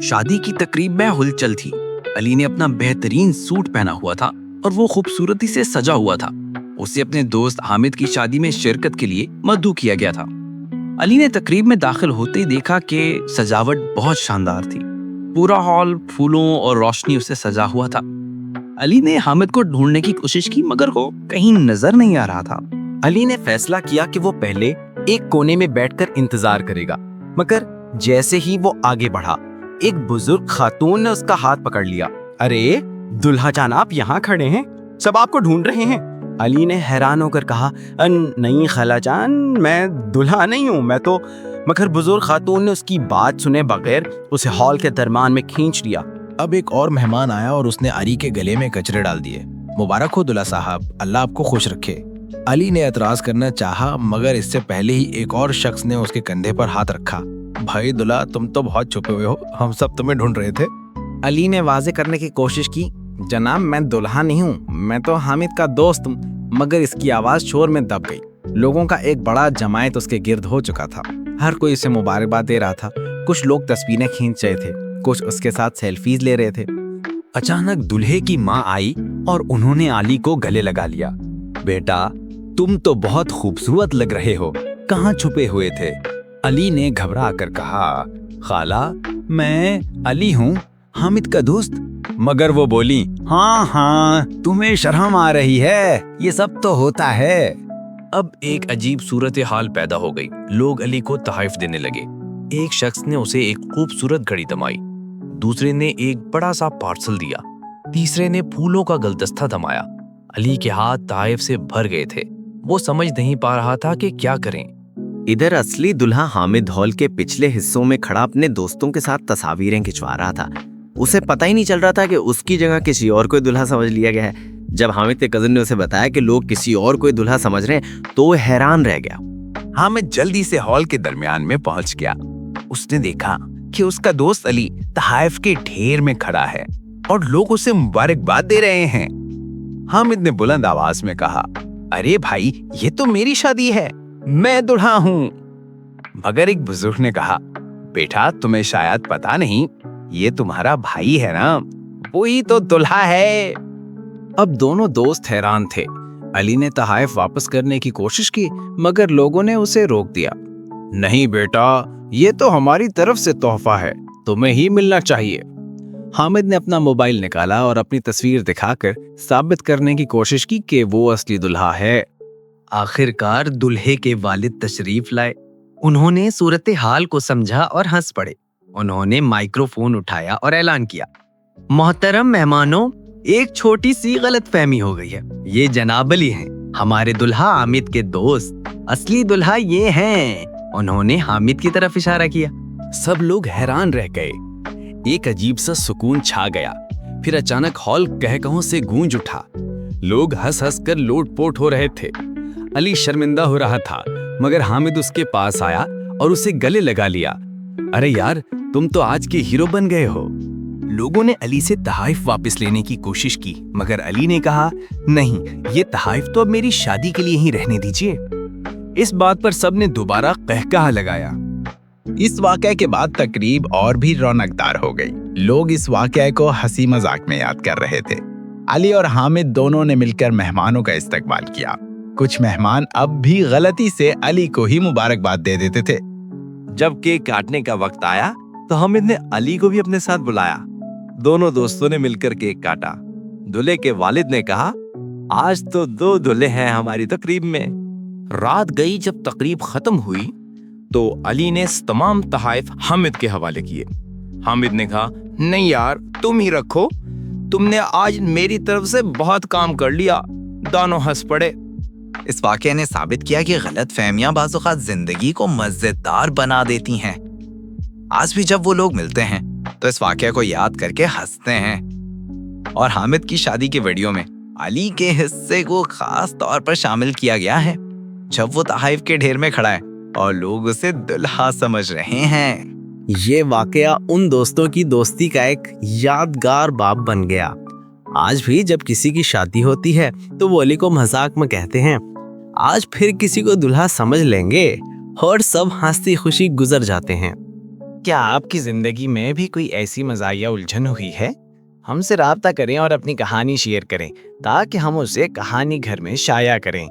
شادی کی تقریب میں ہلچل تھی۔ علی نے اپنا بہترین سوٹ پہنا ہوا تھا اور وہ خوبصورتی سے سجا ہوا تھا۔ اسے اپنے دوست حامد کی شادی میں شرکت کے لیے مدعو کیا گیا تھا۔ علی نے تقریب میں داخل ہوتے ہی دیکھا کہ سجاوٹ بہت شاندار تھی۔ پورا ہال پھولوں اور روشنیوں سے سجا ہوا تھا۔ علی نے حامد کو ڈھونڈنے کی کوشش کی مگر وہ کہیں نظر نہیں آ رہا تھا۔ علی نے فیصلہ کیا کہ وہ پہلے ایک کونے میں بیٹھ کر انتظار کرے گا، مگر جیسے ہی وہ آگے بڑھا ایک بزرگ خاتون نے اس کا ہاتھ پکڑ لیا۔ ارے دلہا جان، آپ یہاں کھڑے ہیں، سب آپ کو ڈھونڈ رہے ہیں۔ علی نے حیران ہو کر کہا، نہیں خالہ جان، میں دلہا نہیں ہوں، میں تو... مگر بزرگ خاتون نے اس کی بات سنے بغیر اسے ہال کے درمیان میں کھینچ لیا۔ اب ایک اور مہمان آیا اور اس نے علی کے گلے میں کچرے ڈال دیے۔ مبارک ہو دلہا صاحب، اللہ آپ کو خوش رکھے۔ علی نے اعتراض کرنا چاہا مگر اس سے پہلے ہی ایک اور شخص نے اس کے کندھے پر ہاتھ رکھا۔ بھائی دلہا، تم تو بہت چھپے ہوئے ہو، ہم سب تمہیں ڈھونڈ رہے تھے۔ علی نے واضح کرنے کی کوشش کی، جناب میں دلہا نہیں ہوں، میں تو حامد کا دوست ہوں۔ مگر اس کی آواز شور میں دب گئی۔ لوگوں کا ایک بڑا جماعت اس کے گرد ہو چکا تھا۔ ہر کوئی اسے مبارکباد دے رہا تھا۔ کچھ لوگ تصویریں کھینچ رہے تھے، کچھ اس کے ساتھ سیلفیز لے رہے تھے۔ اچانک دلہے کی ماں آئی اور انہوں نے علی کو گلے لگا لیا۔ بیٹا، تم تو بہت خوبصورت لگ رہے ہو، کہاں چھپے ہوئے تھے؟ علی نے گھبرا کر کہا، خالہ میں علی ہوں، حامد کا دوست۔ مگر وہ بولی، ہاں تمہیں شرم آ رہی ہے، یہ سب تو ہوتا ہے۔ اب ایک عجیب صورتحال پیدا ہو گئی۔ لوگ علی کو تحائف دینے لگے۔ ایک شخص نے اسے ایک خوبصورت گھڑی دمائی، دوسرے نے ایک بڑا سا پارسل دیا، تیسرے نے پھولوں کا گلدستہ دمایا۔ علی کے ہاتھ تحائف سے بھر گئے تھے۔ وہ سمجھ نہیں پا رہا تھا کہ کیا کریں۔ ادھر اصلی دلہا حامد ہال کے پچھلے حصوں میں کھڑا اپنے دوستوں کے ساتھ تصاویریں کھنچوا رہا تھا۔ اسے پتہ ہی نہیں چل رہا تھا کہ اس کی جگہ کسی اور کوئی دلہا سمجھ لیا گیا ہے۔ جب حامد کے کزن نے اسے بتایا کہ لوگ کسی اور کوئی دلہا سمجھ رہے ہیں تو وہ حیران رہ گیا۔ حامد جلدی سے ہال کے درمیان میں پہنچ گیا۔ اس نے دیکھا کہ اس کا دوست علی تحائف کے ڈھیر میں کھڑا ہے اور لوگ اسے مبارکباد دے رہے ہیں۔ حامد نے بلند آواز میں کہا، ارے بھائی، یہ تو میری شادی ہے، میں دلہا ہوں۔ مگر ایک بزرگ نے کہا، بیٹا تمہیں شاید پتا نہیں، یہ تمہارا بھائی ہے نا، وہی تو دلہا ہے۔ اب دونوں دوست حیران تھے۔ علی نے تحائف واپس کرنے کی کوشش کی مگر لوگوں نے اسے روک دیا۔ نہیں بیٹا، یہ تو ہماری طرف سے تحفہ ہے، تمہیں ہی ملنا چاہیے۔ حامد نے اپنا موبائل نکالا اور اپنی تصویر دکھا کر ثابت کرنے کی کوشش کی کہ وہ اصلی دلہا ہے۔ آخر کار دلہے کے والد تشریف لائے۔ انہوں نے صورتحال کو سمجھا اور ہنس پڑے۔ انہوں نے مائکرو فون اٹھایا اور اعلان کیا، محترم مہمانوں، ایک چھوٹی سی غلط فہمی ہو گئی ہے۔ یہ جناب علی ہیں، ہمارے دلہا حامد کے دوست۔ اصلی دلہا یہ ہیں۔ انہوں نے حامد کی طرف اشارہ کیا۔ سب لوگ حیران رہ گئے۔ ایک عجیب سا سکون چھا گیا۔ پھر اچانک ہال کہکہوں سے گونج اٹھا۔ لوگ ہنس ہنس کر لوٹ پوٹ ہو رہے تھے۔ علی شرمندہ ہو رہا تھا مگر حامد اس کے پاس آیا اور اسے گلے لگا لیا۔ ارے یار، تم تو آج کے ہیرو بن گئے ہو۔ لوگوں نے علی سے تحائف واپس لینے کی کوشش کی مگر علی نے کہا، نہیں، یہ تحائف تو اب میری شادی کے لیے ہی رہنے دیجیے۔ اس بات پر سب نے دوبارہ قہقہہ لگایا۔ اس واقعے کے بعد تقریب اور بھی رونق دار ہو گئی۔ لوگ اس واقعے کو ہنسی مذاق میں یاد کر رہے تھے۔ علی اور حامد دونوں نے مل کر مہمانوں کا استقبال کیا۔ کچھ مہمان اب بھی غلطی سے علی کو ہی مبارکباد دے دیتے تھے۔ جب کیک کاٹنے کا وقت آیا تو حامد نے علی کو بھی اپنے ساتھ بلایا۔ دونوں دوستوں نے مل کر کیک کاٹا۔ دلہے کے والد نے کہا، آج تو 2 دلہے ہیں ہماری تقریب میں۔ رات گئی۔ جب تقریب ختم ہوئی تو علی نے تمام تحائف حامد کے حوالے کیے۔ حامد نے کہا، نہیں یار، تم ہی رکھو، تم نے آج میری طرف سے بہت کام کر لیا۔ دونوں ہنس پڑے۔ اس واقعے نے ثابت کیا کہ غلط فہمیاں بعض اوقات زندگی کو مزیدار بنا دیتی ہیں۔ آج بھی جب وہ لوگ ملتے ہیں تو اس واقعے کو یاد کر کے ہنستے ہیں۔ اور حامد کی شادی کے ویڈیو میں علی کے حصے کو خاص طور پر شامل کیا گیا ہے جب وہ تحائف کے ڈھیر میں کھڑا ہے اور لوگ اسے دلہا سمجھ رہے ہیں۔ یہ واقعہ ان دوستوں کی دوستی کا ایک یادگار باب بن گیا۔ آج بھی جب کسی کی شادی ہوتی ہے تو وہ علی کو مذاق میں کہتے ہیں، آج پھر کسی کو دلہا سمجھ لیں گے، اور سب ہنستی خوشی گزر جاتے ہیں۔ کیا آپ کی زندگی میں بھی کوئی ایسی مزاحیہ الجھن ہوئی ہے؟ ہم سے رابطہ کریں اور اپنی کہانی شیئر کریں تاکہ ہم اسے کہانی گھر میں شائع کریں۔